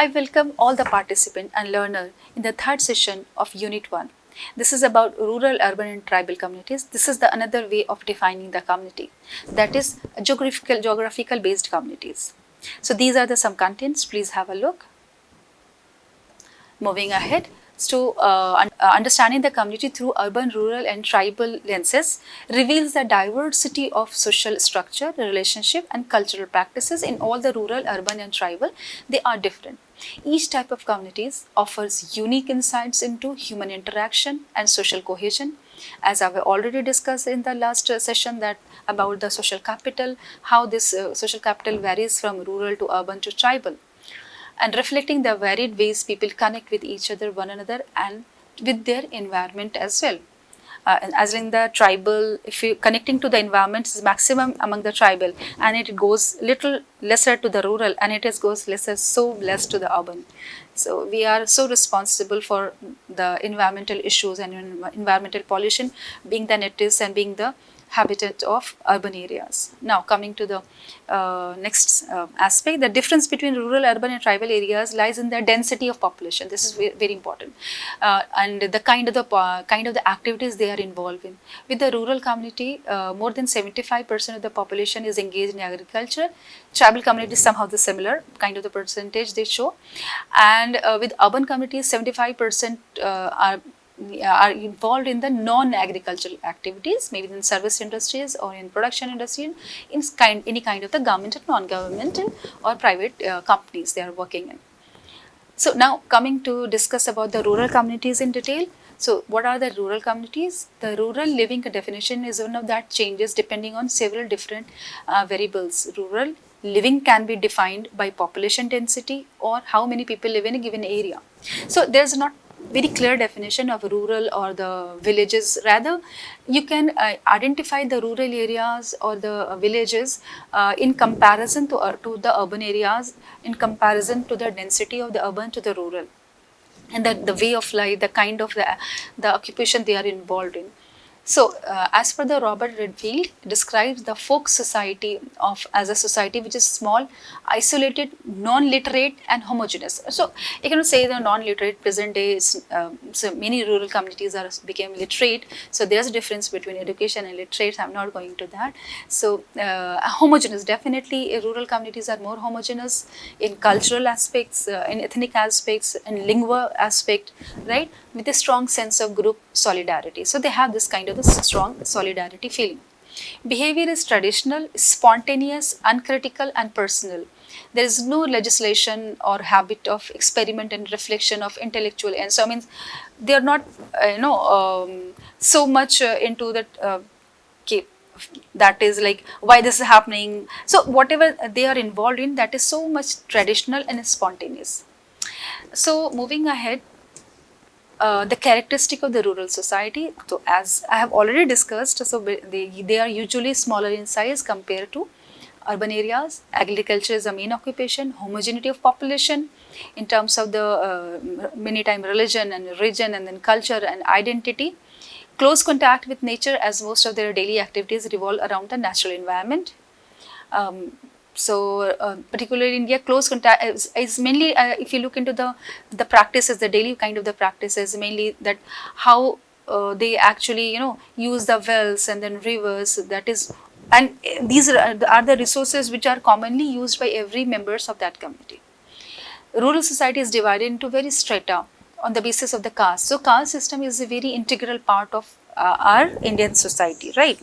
I welcome all the participants and learners in the third session of Unit 1. This is about rural, urban and tribal communities. This is the another way of defining the community, that is geographical based communities. So these are the some contents, please have a look. Moving ahead, so understanding the community through urban, rural and tribal lenses reveals the diversity of social structure, relationship and cultural practices in all the rural, urban and tribal. They are different. Each type of communities offers unique insights into human interaction and social cohesion. As I've already discussed in the last session that about the social capital, how this social capital varies from rural to urban to tribal, and reflecting the varied ways people connect with each other, one another, and with their environment as well. And as in the tribal, if you connecting to the environment is maximum among the tribal, and it goes little lesser to the rural, and it is goes lesser so less to the urban. So we are so responsible for the environmental issues and environmental pollution, being the natives and being the habitat of urban areas. Now coming to the next aspect, the difference between rural, urban and tribal areas lies in the density of population. This is very important, and the kind of the activities they are involved in. With the rural community, more than 75% of the population is engaged in agriculture. Tribal communities somehow the similar kind of the percentage they show, and with urban communities 75% are involved in the non-agricultural activities, maybe in service industries or in production industry, in any kind of the government and non-governmental or private companies they are working in. So now coming to discuss about the rural communities in detail. So what are the rural communities? The rural living definition is one of that changes depending on several different variables. Rural living can be defined by population density or how many people live in a given area. So there's not very clear definition of rural or the villages. Rather, you can identify the rural areas or the villages in comparison to the urban areas, in comparison to the density of the urban to the rural, and the way of life, the kind of the occupation they are involved in. So, as per the Robert Redfield, describes the folk society of as a society which is small, isolated, non-literate, and homogeneous. So, you cannot say the non-literate present day. So many rural communities are became literate. So there's a difference between education and literates. I'm not going to that. So homogeneous, definitely, rural communities are more homogeneous in cultural aspects, in ethnic aspects, in lingua aspect, right? With a strong sense of group solidarity. So they have this kind of a strong solidarity feeling. Behavior is traditional, spontaneous, uncritical and personal. There is no legislation or habit of experiment and reflection of intellectual, and so I mean they are not so much into that that is like why this is happening. So whatever they are involved in, that is so much traditional and spontaneous. So moving ahead, the characteristic of the rural society. So as I have already discussed, so they are usually smaller in size compared to urban areas. Agriculture is a main occupation. Homogeneity of population in terms of the many time religion and region and then culture and identity. Close contact with nature, as most of their daily activities revolve around the natural environment. Particularly in India, close contact is mainly if you look into the practices, the daily kind of the practices, mainly that how they actually use the wells and then rivers, that is, and these are the resources which are commonly used by every members of that community. Rural society is divided into various strata on the basis of the caste. So caste system is a very integral part of our Indian society, right?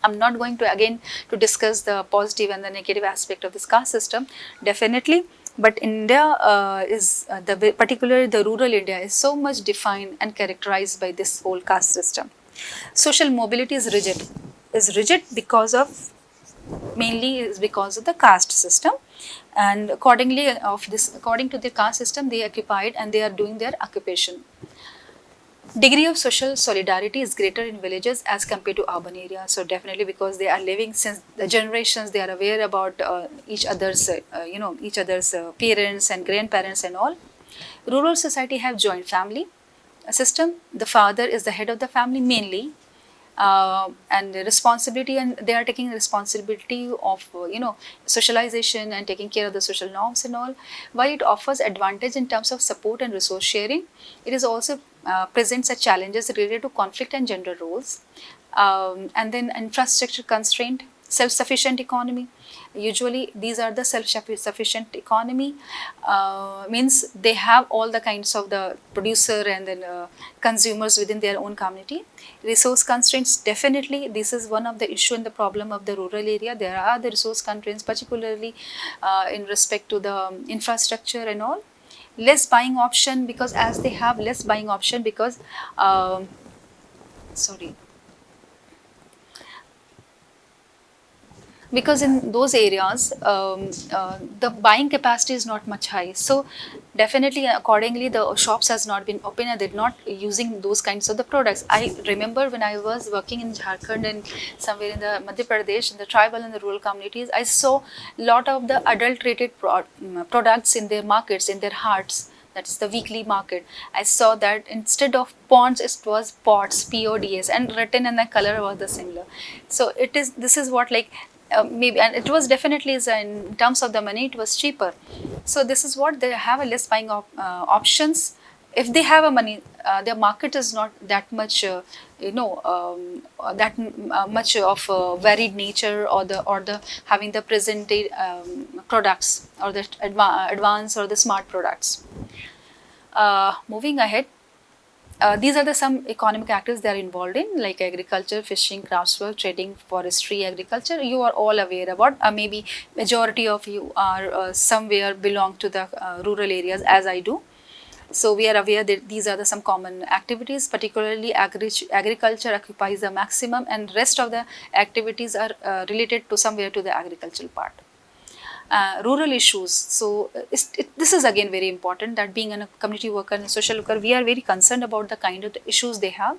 I'm not going to again to discuss the positive and the negative aspect of this caste system, definitely. But India particularly the rural India is so much defined and characterized by this whole caste system. Social mobility is rigid because of mainly is because of the caste system, and according to the caste system they occupied and they are doing their occupation. Degree of social solidarity is greater in villages as compared to urban areas. So definitely because they are living since the generations, they are aware about each other's parents and grandparents and all. Rural society have joint family system. The father is the head of the family mainly, and the responsibility, and they are taking responsibility of socialization and taking care of the social norms and all. While it offers advantage in terms of support and resource sharing, it is also presents a challenges related to conflict and gender roles. And then infrastructure constraint, self-sufficient economy. Usually these are the self-sufficient economy, means they have all the kinds of the producer and then consumers within their own community. Resource constraints, definitely this is one of the issue and the problem of the rural area. There are the resource constraints, particularly in respect to the infrastructure and all. Less buying option, because as they have less buying option, because sorry, because in those areas the buying capacity is not much high. So definitely accordingly the shops has not been open and they're not using those kinds of the products. I remember when I was working in Jharkhand and somewhere in the Madhya Pradesh, in the tribal and the rural communities, I saw a lot of the adulterated products in their markets, in their hearts. That is the weekly market. I saw that instead of ponds, it was pots, PODS, and written and the color was the similar. So it is. This is what like maybe, and it was definitely in terms of the money, it was cheaper. So this is what they have a less buying options. If they have a money, their market is not that much, that much of varied nature, or the having the present day products, or the advanced or the smart products. Moving ahead, these are the some economic actors they are involved in, like agriculture, fishing, craftswork, trading, forestry, agriculture. You are all aware about. Maybe majority of you are somewhere belong to the rural areas, as I do. So we are aware that these are the some common activities. Particularly agriculture occupies the maximum, and rest of the activities are related to somewhere to the agricultural part. Rural issues. So this is again very important, that being a community worker and a social worker, we are very concerned about the kind of issues they have.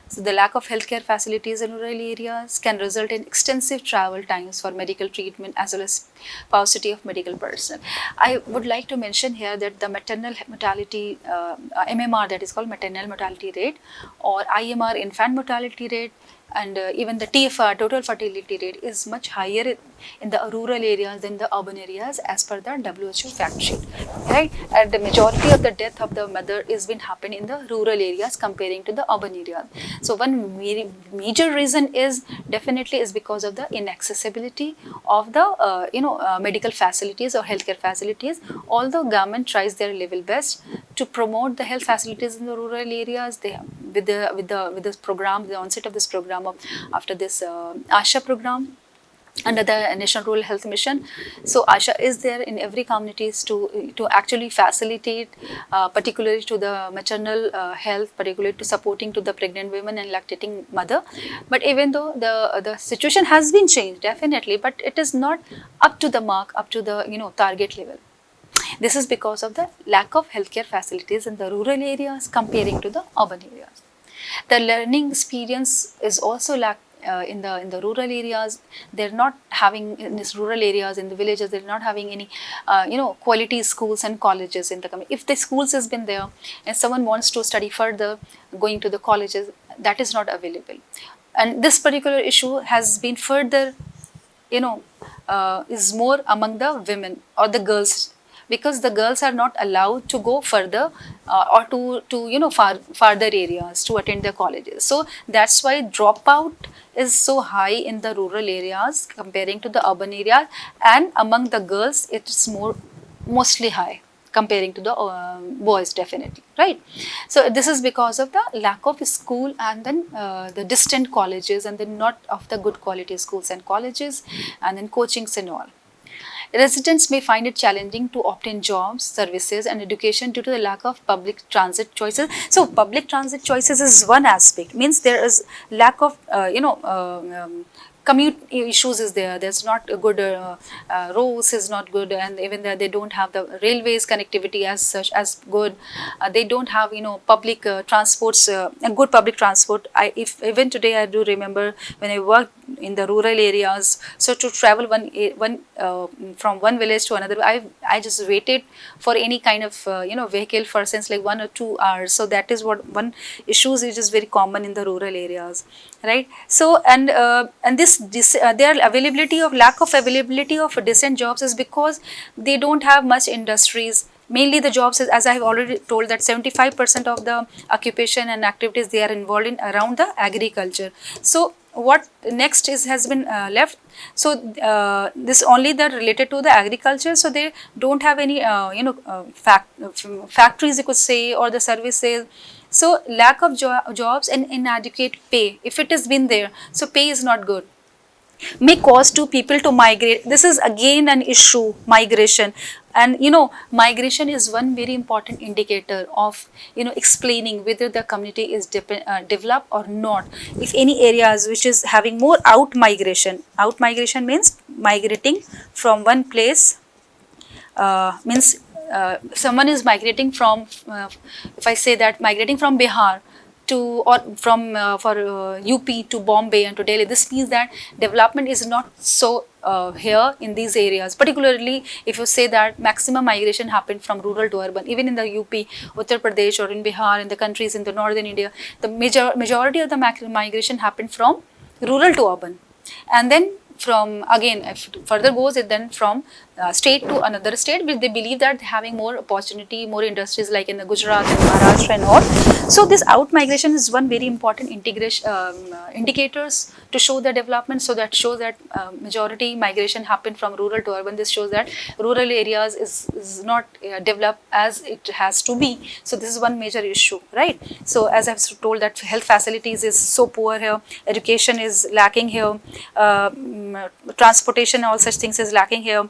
So the lack of healthcare facilities in rural areas can result in extensive travel times for medical treatment, as well as paucity of medical personnel. I would like to mention here that the maternal mortality, MMR, that is called maternal mortality rate, or IMR, infant mortality rate, and even the TFR, total fertility rate, is much higher in the rural areas than the urban areas, as per the WHO fact sheet, right? And the majority of the death of the mother is been happen in the rural areas comparing to the urban areas. So one major reason is definitely is because of the inaccessibility of the medical facilities or healthcare facilities. Although government tries their level best to promote the health facilities in the rural areas, they with this program, the onset of this program of after this ASHA program under the National Rural Health Mission. So ASHA is there in every communities to actually facilitate, particularly to the maternal health, particularly to supporting to the pregnant women and lactating mother. But even though the situation has been changed, definitely, but it is not up to the mark, up to the target level. This is because of the lack of healthcare facilities in the rural areas comparing to the urban areas. The learning experience is also lack in the rural areas. They're not having, in these rural areas, in the villages, they're not having any quality schools and colleges in the community. If the schools has been there and someone wants to study further, going to the colleges, that is not available. And this particular issue has been further, is more among the women or the girls, because the girls are not allowed to go further or to farther areas to attend their colleges. So that's why dropout is so high in the rural areas comparing to the urban areas, and among the girls it's mostly high comparing to the boys, definitely, right? So this is because of the lack of school, and then the distant colleges, and then not of the good quality schools and colleges, and then coachings and all. Residents may find it challenging to obtain jobs, services, and education due to the lack of public transit choices. So public transit choices is one aspect, means there is lack of commute issues is there. There's not a good roads is not good, and even that they don't have the railways connectivity as such as good. They don't have public transports and good public transport. If even today I do remember when I worked in the rural areas, so to travel one from one village to another, I just waited for any kind of vehicle for since like 1 or 2 hours. So that is what one issues which is very common in the rural areas, right? So and their availability of lack of availability of decent jobs is because they don't have much industries. Mainly the jobs is, as I have already told, that 75% of the occupation and activities they are involved in around the agriculture. So what next is has been left. So this only that related to the agriculture. So they don't have any factories, you could say, or the services. So lack of jobs and inadequate pay, if it has been there, so pay is not good, may cause to people to migrate. This is again an issue, migration. And migration is one very important indicator of explaining whether the community is developed or not. If any areas which is having more out migration means migrating from one place, means someone is migrating from if I say that migrating from Bihar to, or from UP to Bombay and to Delhi, this means that development is not so here in these areas. Particularly if you say that maximum migration happened from rural to urban, even in the UP, Uttar Pradesh, or in Bihar, in the countries in the northern India, the majority of the migration happened from rural to urban. And then from, again, if further goes, it then from state to another state, which they believe that having more opportunity, more industries, like in the Gujarat and Maharashtra and all. So this out migration is one very important integration indicators to show the development. So that shows that majority migration happened from rural to urban. This shows that rural areas is not developed as it has to be. So this is one major issue, right? So as I've told, that health facilities is so poor here, education is lacking here, transportation, all such things is lacking here.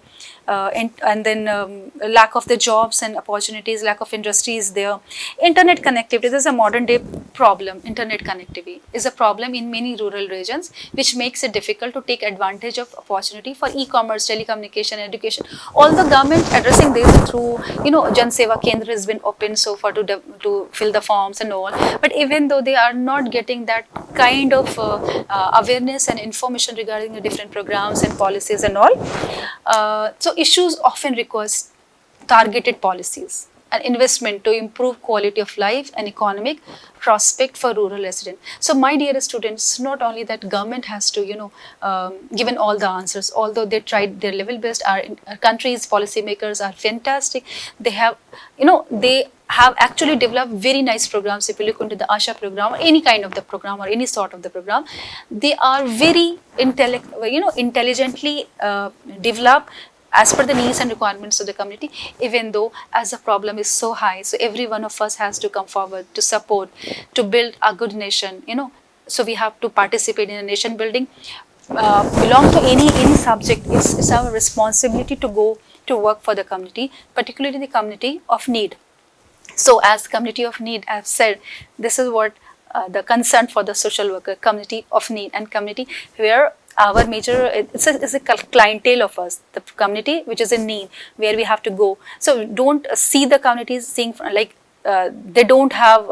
And then lack of the jobs and opportunities, lack of industries there. Internet connectivity, this is a modern day problem. Internet connectivity is a problem in many rural regions, which makes it difficult to take advantage of opportunity for e-commerce, telecommunication, education. All the government addressing this through, Jan Seva Kendra has been opened so far to fill the forms and all. But even though they are not getting that kind of awareness and information regarding the different programs and policies and all. So issues often requires targeted policies and investment to improve quality of life and economic prospect for rural residents. So my dear students, not only that government has to, given all the answers, although they tried their level best, our country's policymakers are fantastic. They have, they have actually developed very nice programs. If you look into the ASHA program or any kind of the program or any sort of the program, they are very intelligently developed as per the needs and requirements of the community, even though as the problem is so high. So every one of us has to come forward to support, to build a good nation, So we have to participate in a nation building. Belong to any subject, it's our responsibility to go to work for the community, particularly the community of need. So as community of need, I've said, this is what the concern for the social worker, community of need, and community where our major, it's a clientele of us, the community which is in need, where we have to go. So don't see the communities seeing like they don't have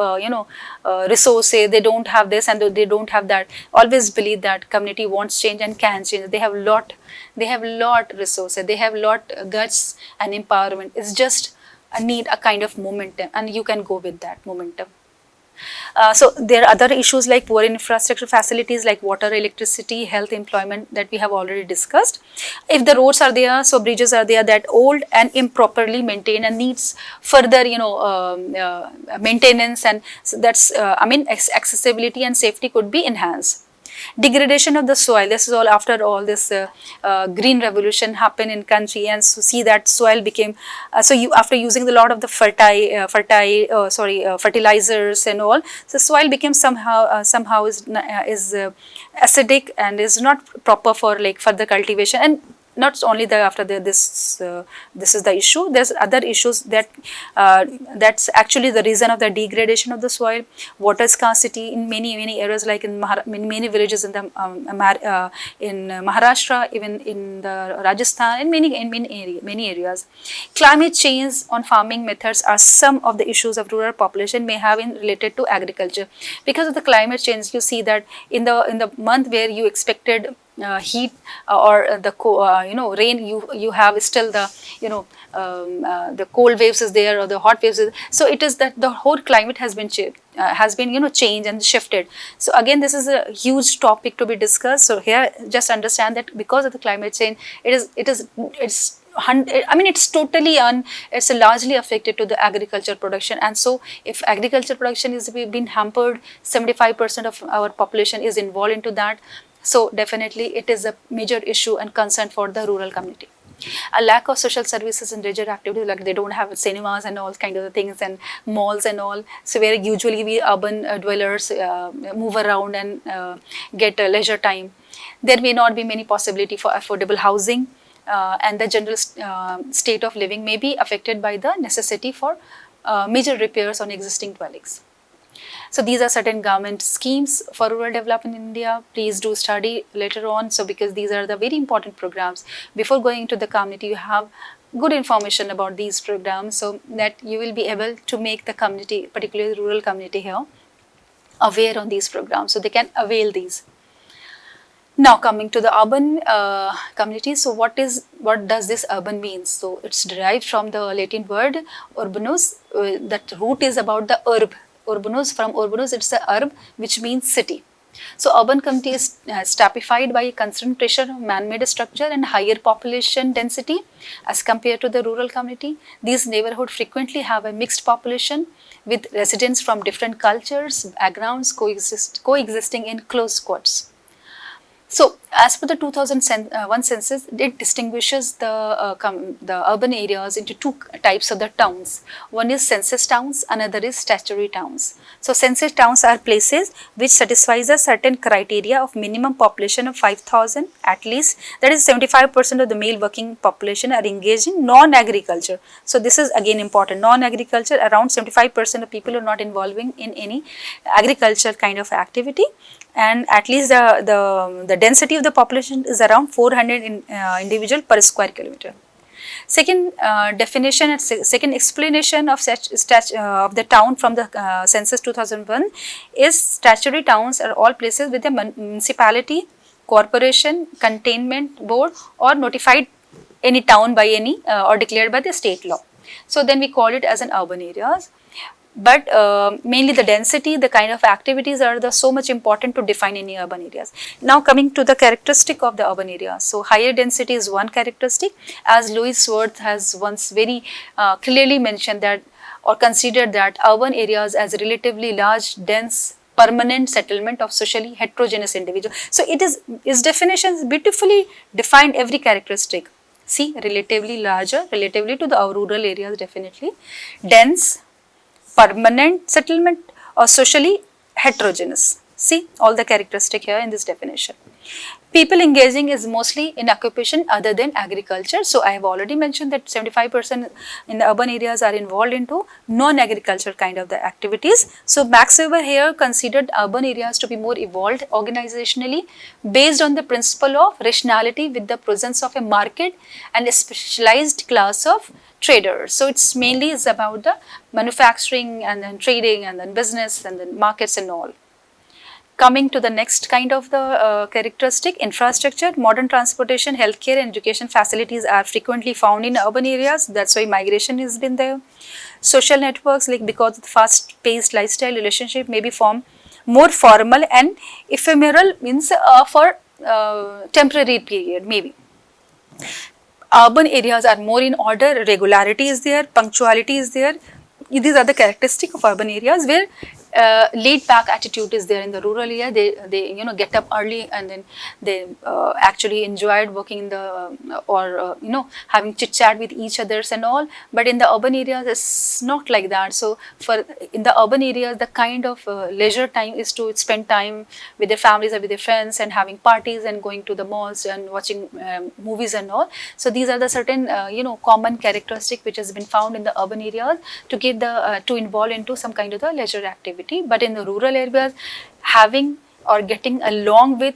resources, they don't have this and they don't have that. Always believe that community wants change and can change. They have lot resources, they have lot guts and empowerment. It's just need a kind of momentum, and you can go with that momentum. So there are other issues like poor infrastructure facilities like water, electricity, health, employment that we have already discussed. If the roads are there, so bridges are there that old and improperly maintained and needs further, maintenance, and so that's accessibility and safety could be enhanced. Degradation of the soil, this is all after all this green revolution happened in country, and so see that soil became after using a lot of the fertilizers and all, so soil became somehow is acidic and is not proper for like further cultivation, and not only the after the, this is the issue. There's other issues that that's actually the reason of the degradation of the soil, water scarcity in many areas, like in many villages in the in Maharashtra, even in the Rajasthan, and many areas. Climate change on farming methods are some of the issues of rural population may have in related to agriculture. Because of the climate change, you see that in the month where you expected heat or the rain, you have still the the cold waves is there, or the hot waves is, so it is that the whole climate has been changed and shifted. So again, this is a huge topic to be discussed. So here just understand that because of the climate change, it's totally it's largely affected to the agriculture production. And so if agriculture production is being hampered, 75% of our population is involved into that. So definitely it is a major issue and concern for the rural community. A lack of social services and leisure activities, like they don't have cinemas and all kind of things, and malls and all. So where usually we urban dwellers move around and get leisure time, there may not be many possibility for affordable housing, and the general state of living may be affected by the necessity for major repairs on existing dwellings. So these are certain government schemes for rural development in India. Please do study later on. So because these are the very important programs. Before going to the community, you have good information about these programs, so that you will be able to make the community, particularly the rural community here, aware on these programs, so they can avail these. Now coming to the urban community. So what does this urban mean? So it's derived from the Latin word urbanus. That root is about the herb. Urbanus, from urbanus, it's a herb which means city. So urban community is typified by a concentration of man-made structure and higher population density as compared to the rural community. These neighborhoods frequently have a mixed population with residents from different cultures, backgrounds coexisting in close squads. So, as per the 2001 census, it distinguishes the urban areas into two types of the towns. One is census towns, another is statutory towns. So, census towns are places which satisfies a certain criteria of minimum population of 5,000 at least. That is 75% of the male working population are engaged in non-agriculture. So, this is again important. Non-agriculture, around 75% of people are not involving in any agriculture kind of activity. And at least the density of the population is around 400 individual per square kilometer. Second definition and second explanation of of the town from the census 2001 is statutory towns are all places with a municipality, corporation, containment board, or notified any town by any or declared by the state law. So then we call it as an urban areas. But mainly the density, the kind of activities are so much important to define any urban areas. Now coming to the characteristic of the urban area. So higher density is one characteristic, as Louis Wirth has once very clearly mentioned that, or considered that, urban areas as relatively large, dense, permanent settlement of socially heterogeneous individuals. So it is, its definitions beautifully defined every characteristic. See, relatively larger, relatively to the rural areas, definitely dense, permanent settlement, or socially heterogeneous. See all the characteristic here in this definition. People engaging is mostly in occupation other than agriculture. So I have already mentioned that 75% in the urban areas are involved into non-agriculture kind of the activities. So Max Weber here considered urban areas to be more evolved organizationally based on the principle of rationality with the presence of a market and a specialized class of traders. So it's mainly is about the manufacturing and then trading and then business and then markets and all. Coming to the next kind of the characteristic, infrastructure, modern transportation, healthcare and education facilities are frequently found in urban areas. That's why migration has been there. Social networks, like because of the fast-paced lifestyle, relationship may be formed more formal and ephemeral, means for temporary period maybe. Urban areas are more in order, regularity is there, punctuality is there. These are the characteristics of urban areas where laid back attitude is there in the rural area. They get up early, and then they actually enjoyed working in the or having chit chat with each others and all. But in the urban areas it's not like that. So for in the urban areas, the kind of leisure time is to spend time with their families or with their friends, and having parties and going to the malls and watching movies and all. So these are the certain common characteristic which has been found in the urban areas to get the to involve into some kind of the leisure activity. But in the rural areas, having or getting along with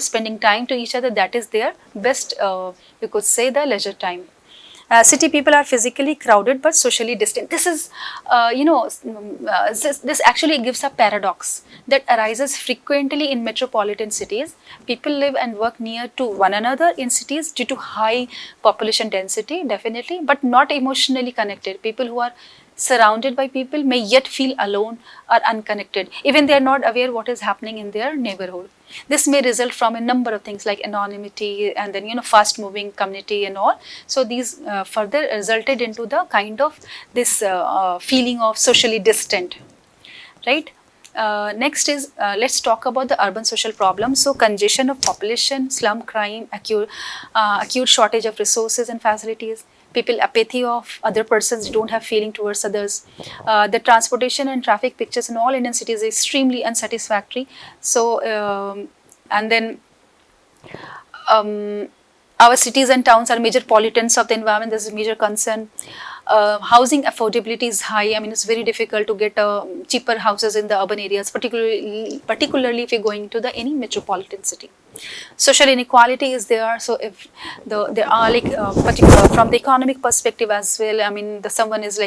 spending time to each other, that is their best, you could say, the leisure time. City people are physically crowded but socially distant. This is, this actually gives a paradox that arises frequently in metropolitan cities. People live and work near to one another in cities due to high population density, definitely, but not emotionally connected. People who are surrounded by people may yet feel alone or unconnected. Even they are not aware what is happening in their neighborhood. This may result from a number of things like anonymity and then fast moving community and all. So these further resulted into the kind of this feeling of socially distant, right? Next is, let's talk about the urban social problems. So congestion of population, slum crime, acute shortage of resources and facilities, people apathy of other persons, don't have feeling towards others. The transportation and traffic pictures in all Indian cities is extremely unsatisfactory. So and then our cities and towns are major pollutants of the environment. This is a major concern. Housing affordability is high. I mean, it's very difficult to get cheaper houses in the urban areas, particularly if you're going to any metropolitan city. Social inequality is there. So if there are like particular from the economic perspective as well. I mean, someone is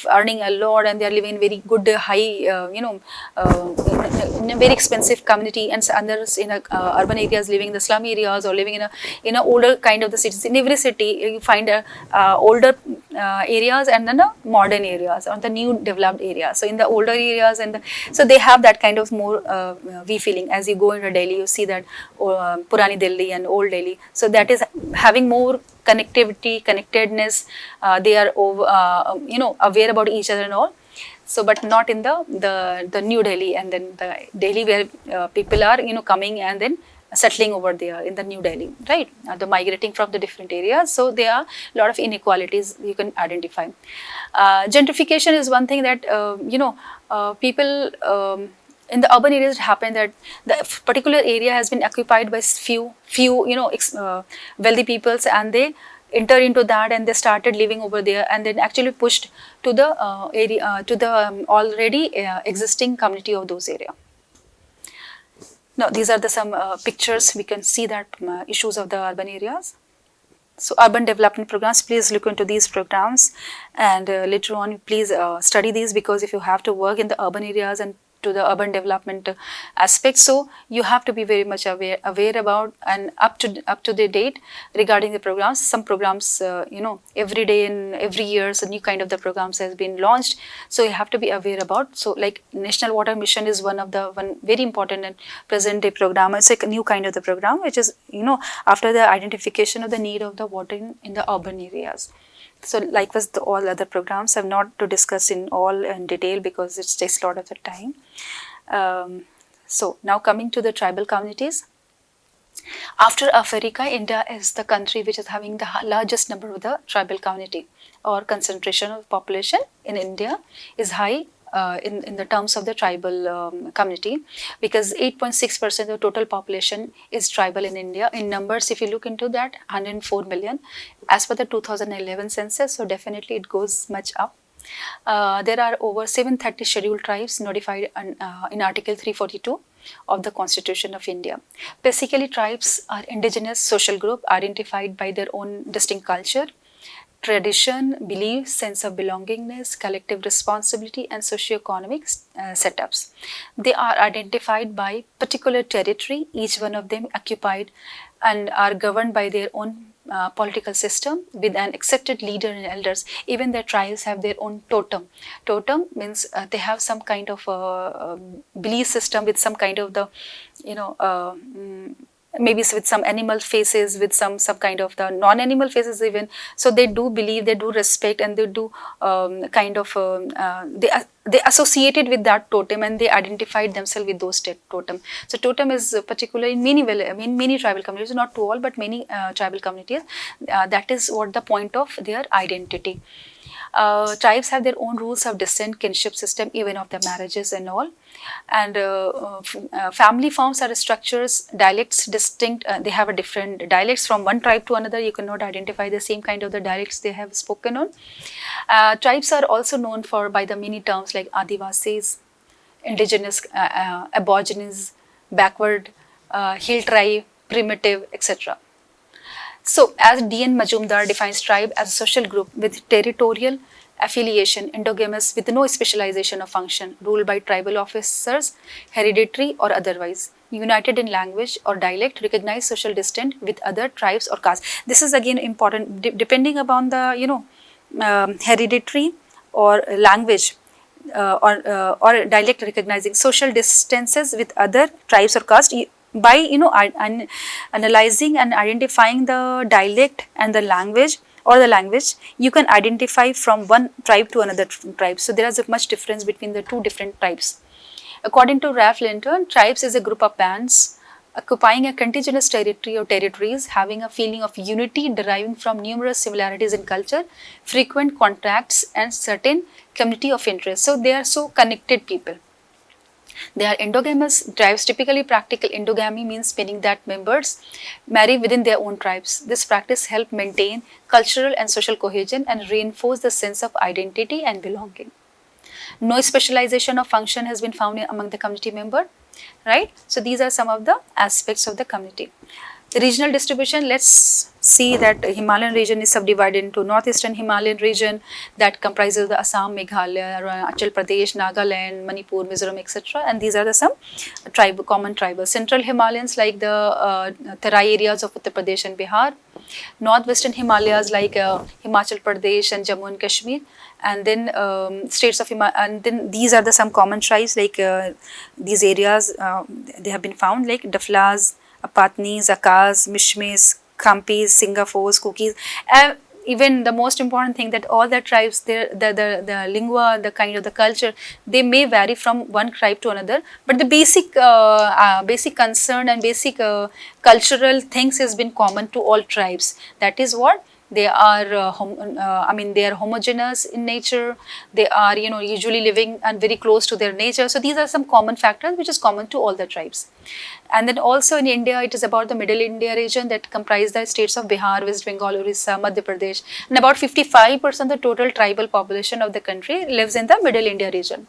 earning a lot and they are living in very good high in a very expensive community, and others in urban areas living in the slum areas or living in a older kind of the cities. In every city you find older areas and then modern areas or the new developed areas. So in the older areas so they have that kind of more we feeling. As you go into Delhi, you see that Purani Delhi and Old Delhi. So that is having more connectedness. They are aware about each other and all. So, but not in the New Delhi and then the Delhi where people are coming and then settling over there in the New Delhi, right? The migrating from the different areas. So there are a lot of inequalities you can identify. Gentrification is one thing that people in the urban areas, it happened that the particular area has been occupied by few wealthy peoples, and they enter into that and they started living over there, and then actually pushed to the area to the already existing community of those area. Now these are some pictures. We can see that issues of the urban areas. So urban development programs, please look into these programs, and later on please study these, because if you have to work in the urban areas and to the urban development aspect, so you have to be very much aware about and up to the date regarding the programs. Some programs every day and every year so new kind of the programs has been launched, so you have to be aware about. So like National Water Mission is one very important and present day program. It's like a new kind of the program which is after the identification of the need of the water in the urban areas. So likewise all other programs, I have not to discuss in all in detail because it takes a lot of the time. So now coming to the tribal communities. After Africa, India is the country which is having the largest number of the tribal community, or concentration of population in India is high in the terms of the tribal community, because 8.6% of the total population is tribal in India. In numbers, if you look into that, 104 million as per the 2011 census, so definitely it goes much up. There are over 730 scheduled tribes notified in Article 342 of the Constitution of India. Basically, tribes are indigenous social group identified by their own distinct culture, tradition, belief, sense of belongingness, collective responsibility, and socio-economic setups. They are identified by particular territory, each one of them occupied, and are governed by their own political system with an accepted leader and elders. Even their tribes have their own totem. Totem means they have some kind of belief system with some kind of the maybe with some animal faces, with some kind of the non-animal faces even. So they do believe, they do respect, and they do kind of they associated with that totem and they identified themselves with those totem. So totem is particular in many tribal communities, not to all but many tribal communities. That is what the point of their identity. Tribes have their own rules of descent, kinship system, even of their marriages and all. And family forms are structures, dialects distinct. They have a different dialects from one tribe to another. You cannot identify the same kind of the dialects they have spoken on. Tribes are also known for by the many terms like Adivasis, indigenous, aborigines, backward, hill tribe, primitive, etc. So, as D.N. Majumdar defines tribe as a social group with territorial affiliation, endogamous with no specialization of function, ruled by tribal officers, hereditary or otherwise, united in language or dialect, recognized social distant with other tribes or castes. This is again important, depending upon the hereditary or language or dialect, recognizing social distances with other tribes or caste. By analyzing and identifying the dialect and the language or the language, you can identify from one tribe to another tribe. So there is a much difference between the two different tribes. According to Ralph Linton, tribes is a group of bands occupying a contiguous territory or territories, having a feeling of unity deriving from numerous similarities in culture, frequent contacts and certain community of interest. So they are so connected people. They are endogamous tribes. Typically, practical endogamy means meaning that members marry within their own tribes. This practice helps maintain cultural and social cohesion and reinforce the sense of identity and belonging. No specialization of function has been found among the community member, right? So these are some of the aspects of the community. The regional distribution, let's see that the Himalayan region is subdivided into northeastern Himalayan region that comprises the Assam, Meghalaya, Arunachal Pradesh, Nagaland, Manipur, Mizoram, etc. And these are the some common tribal. Central Himalayans like the Terai areas of Uttar Pradesh and Bihar. Northwestern Himalayas like Himachal Pradesh and Jammu and Kashmir. And then states of Himalaya, and then these are the some common tribes like these areas they have been found like Daflas, Patnis, Akas, Mishmis, Khampis, Singapores, Kukis. Even the most important thing that all the tribes, the lingua, the kind of the culture, they may vary from one tribe to another, but the basic basic concern and basic cultural things has been common to all tribes. That is what they are. They are homogeneous in nature. They are usually living and very close to their nature. So these are some common factors which is common to all the tribes. And then also in India, it is about the middle India region that comprise the states of Bihar, West Bengal, Orissa, Madhya Pradesh, and about 55% of the total tribal population of the country lives in the middle India region.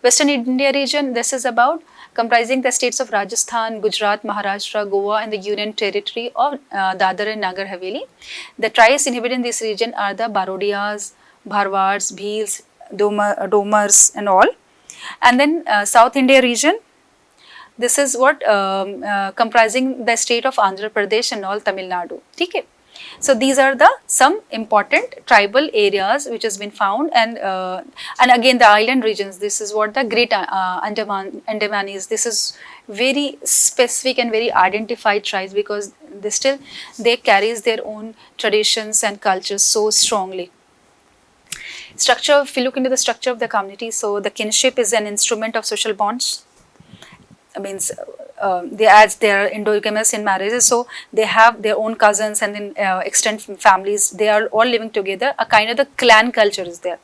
Western India region, this is about comprising the states of Rajasthan, Gujarat, Maharashtra, Goa, and the Union Territory of Dadar and Nagar Haveli. The tribes inhabiting this region are the Barodias, Bharwads, Bhils, Domars, and all. And then South India region, this is what comprising the state of Andhra Pradesh and all Tamil Nadu. Okay. So these are the some important tribal areas which has been found, and again the island regions. This is what the Great Andaman is. This is very specific and very identified tribes because they carries their own traditions and cultures so strongly. Structure. If you look into the structure of the community, so the kinship is an instrument of social bonds. Means they are endogamous in marriages, so they have their own cousins and then extended families. They are all living together. A kind of the clan culture is there.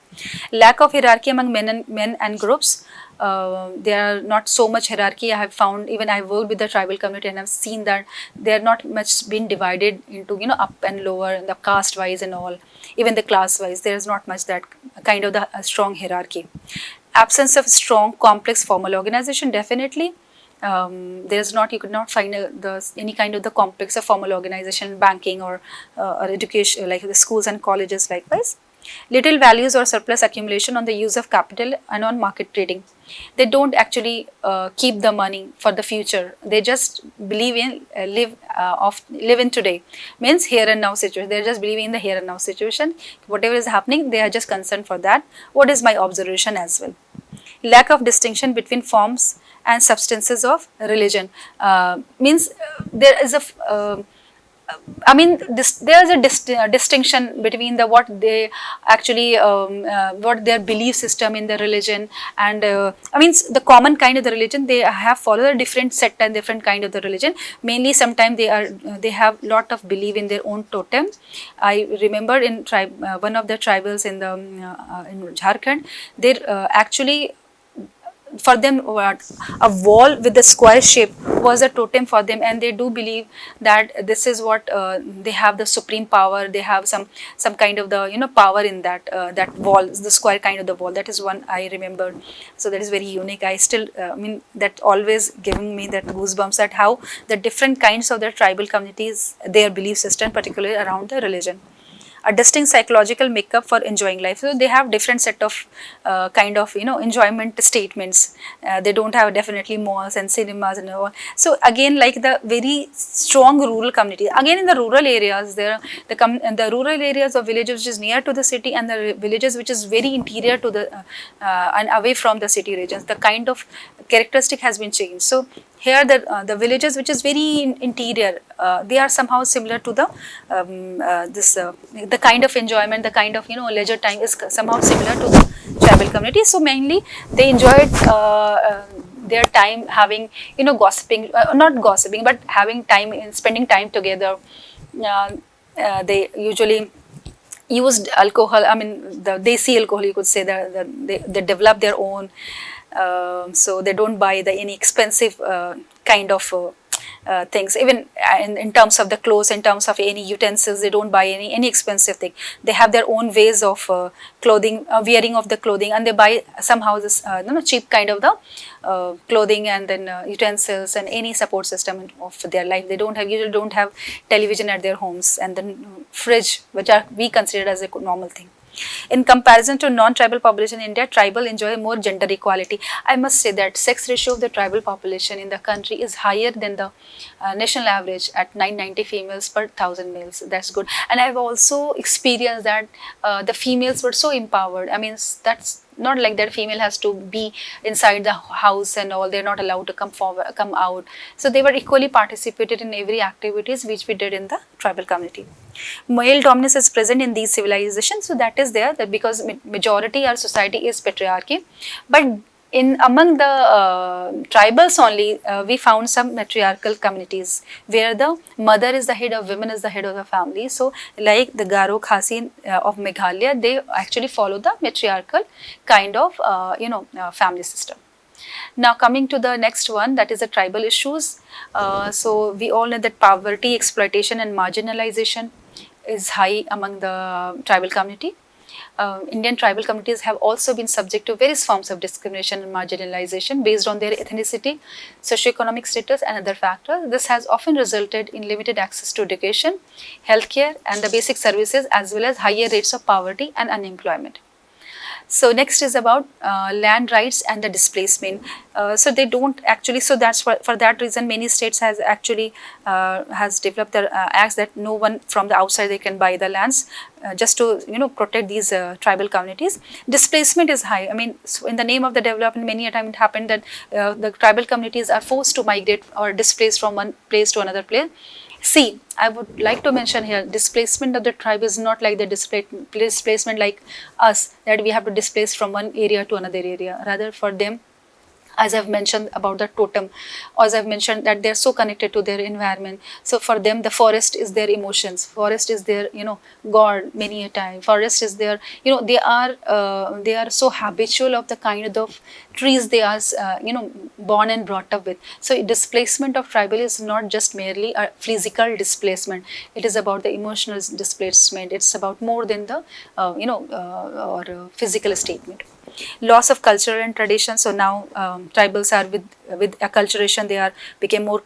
Lack of hierarchy among men and groups. There are not so much hierarchy. I have found, even I worked with the tribal community and I've seen that they are not much been divided into up and lower, and the caste wise and all. Even the class wise, there is not much that kind of the strong hierarchy. Absence of strong complex formal organization, definitely. You could not find any kind of the complex of formal organization, banking or education like the schools and colleges likewise. Little values or surplus accumulation on the use of capital and on market trading. They don't actually keep the money for the future. They just believe in live in today, means here and now situation. They're just believing in the here and now situation. Whatever is happening, they are just concerned for that. What is my observation as well? Lack of distinction between forms and substances of religion, means there is I mean, there's a distinction between the what they actually what their belief system in the religion, and I mean the common kind of the religion they have followed a different set and different kind of the religion. Mainly, sometimes they have lot of belief in their own totem. I remember in one of the tribals in the in Jharkhand, they actually for them a wall with the square shape was a totem for them, and they do believe that this is what they have the supreme power, they have some kind of the power in that that wall, the square kind of the wall. That is one I remembered. So that is very unique. I still I mean that always giving me that goosebumps at how the different kinds of the tribal communities, their belief system, particularly around the religion, a distinct psychological makeup for enjoying life. So they have different set of kind of enjoyment statements. They don't have definitely malls and cinemas and all. So again, like the very strong rural community. Again, in the rural areas, there the rural areas of villages which is near to the city, and the villages which is very interior to the and away from the city regions. The kind of characteristic has been changed. So here the villages which is very interior, they are somehow similar to the the kind of enjoyment, the kind of leisure time is somehow similar to the tribal community. So mainly they enjoyed their time having gossiping, not gossiping, but having time in spending time together. They usually used alcohol. I mean the desi alcohol, you could say that they develop their own. So they don't buy the any expensive kind of things. Even in terms of the clothes, in terms of any utensils, they don't buy any expensive thing. They have their own ways of clothing, wearing of the clothing, and they buy somehow this cheap kind of the clothing, and then utensils and any support system of their life. They usually don't have television at their homes, and then fridge, which are we consider as a normal thing. In comparison to non-tribal population in India, tribal enjoy more gender equality. I must say that sex ratio of the tribal population in the country is higher than the national average at 990 females per 1000 males. That's good. And I've also experienced that the females were so empowered. I mean, that's not like that female has to be inside the house and all, they're not allowed to come out. So they were equally participated in every activities which we did in the tribal community. Male dominance is present in these civilizations, so that is there, that because majority our society is patriarchy, but in among the tribals only we found some matriarchal communities where the mother is the head of, women is the head of the family. So like the Garo Khasi of Meghalaya, they actually follow the matriarchal kind of family system. Now coming to the next one, that is the tribal issues. So we all know that poverty, exploitation and marginalization is high among the tribal community. Indian tribal communities have also been subject to various forms of discrimination and marginalization based on their ethnicity, socioeconomic status and other factors. This has often resulted in limited access to education, healthcare and the basic services, as well as higher rates of poverty and unemployment. So next is about land rights and the displacement. So they don't actually, so that's for that reason many states has actually has developed their acts that no one from the outside they can buy the lands, just to protect these tribal communities. Displacement is high. I mean, so in the name of the development, many a time it happened that the tribal communities are forced to migrate or displaced from one place to another place. See, I would like to mention here, displacement of the tribe is not like the displacement like us, that we have to displace from one area to another area. Rather for them, as I've mentioned about the totem, as I've mentioned that they're so connected to their environment. So for them, the forest is their emotions. Forest is their, God many a time. Forest is their, they are so habitual of the kind of trees they are, born and brought up with. So displacement of tribal is not just merely a physical displacement. It is about the emotional displacement. It's about more than the, physical statement. Loss of culture and tradition. So now tribals are with acculturation, they are became more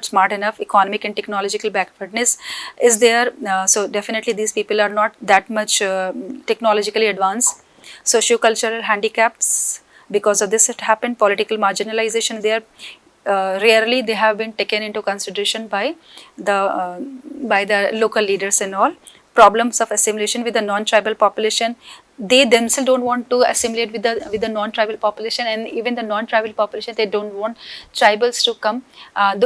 smart enough. Economic and technological backwardness is there. So definitely these people are not that much technologically advanced. Socio-cultural handicaps, because of this it happened. Political marginalization there. Rarely they have been taken into consideration by the local leaders and all. Problems of assimilation with the non-tribal population. They themselves don't want to assimilate with the non-tribal population, and even the non-tribal population, they don't want tribals to come.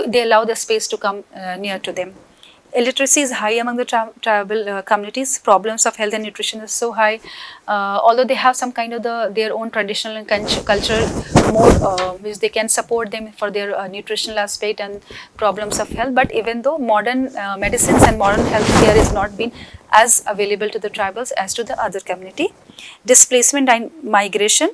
They allow the space to come near to them. Illiteracy is high among the tribal communities. Problems of health and nutrition is so high. Although they have some kind of their own traditional and cultural mode, which they can support them for their nutritional aspect and problems of health. But even though modern medicines and modern health care is not been as available to the tribals as to the other community. Displacement and migration.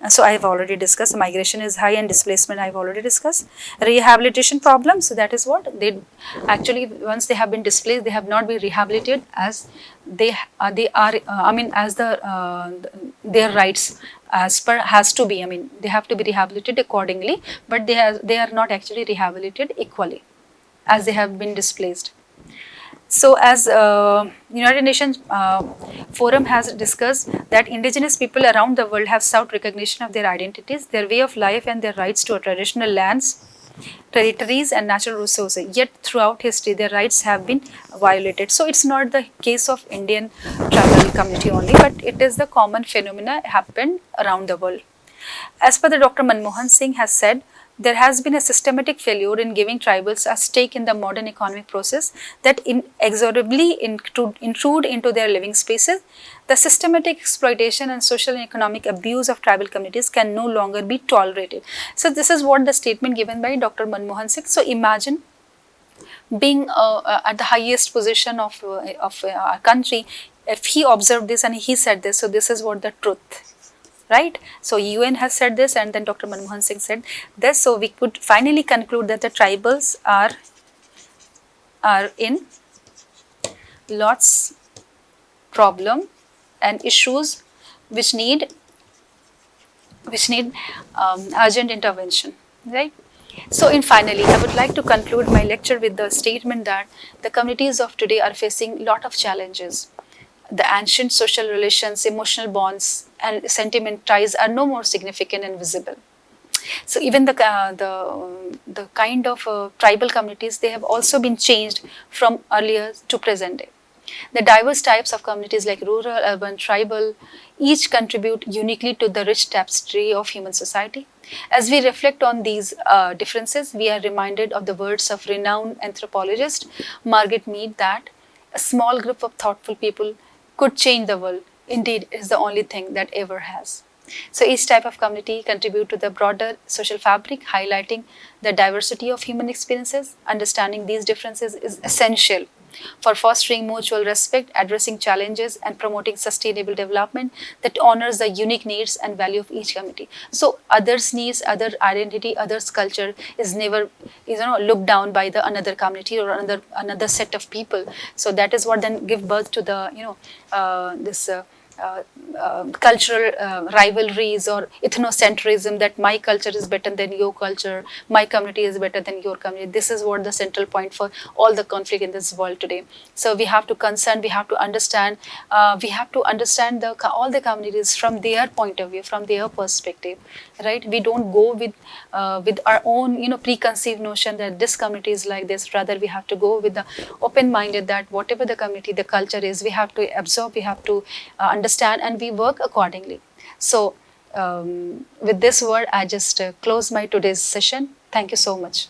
So I have already discussed migration is high and displacement I have already discussed. Rehabilitation problems, so that is what they actually, once they have been displaced, they have not been rehabilitated as they are I mean as their rights as per has to be. I mean they have to be rehabilitated accordingly, but they are not actually rehabilitated equally as they have been displaced. So as United Nations Forum has discussed that indigenous people around the world have sought recognition of their identities, their way of life and their rights to traditional lands, territories and natural resources. Yet throughout history their rights have been violated. So it's not the case of Indian tribal community only, but it is the common phenomena happened around the world. As per the Dr. Manmohan Singh has said, there has been a systematic failure in giving tribals a stake in the modern economic process that inexorably intrude into their living spaces. The systematic exploitation and social and economic abuse of tribal communities can no longer be tolerated. So this is what the statement given by Dr. Manmohan Singh. So imagine being at the highest position of our country, if he observed this and he said this, so this is what the truth. Right? So UN has said this and then Dr. Manmohan Singh said this. So we could finally conclude that the tribals are in lots problem and issues which need urgent intervention. Right? So in finally, I would like to conclude my lecture with the statement that the communities of today are facing lot of challenges. The ancient social relations, emotional bonds and sentiment ties are no more significant and visible. So even the kind of tribal communities, they have also been changed from earlier to present day. The diverse types of communities like rural, urban, tribal, each contribute uniquely to the rich tapestry of human society. As we reflect on these differences, we are reminded of the words of renowned anthropologist Margaret Mead that a small group of thoughtful people could change the world. Indeed, it is the only thing that ever has. So each type of community contribute to the broader social fabric, highlighting the diversity of human experiences. Understanding these differences is essential for fostering mutual respect, addressing challenges and promoting sustainable development that honors the unique needs and value of each community. So others' needs, other identity, others' culture is never looked down by the another community or another set of people. So that is what then give birth to the this cultural rivalries or ethnocentrism, that my culture is better than your culture, my community is better than your community. This is what the central point for all the conflict in this world today. So we have to concern, we have to understand all the communities from their point of view, from their perspective, right? We don't go with our own preconceived notion that this community is like this. Rather we have to go with the open minded that whatever the community, the culture is, we have to absorb, we have to understand, and we work accordingly. So with this word I just close my today's session. Thank you so much.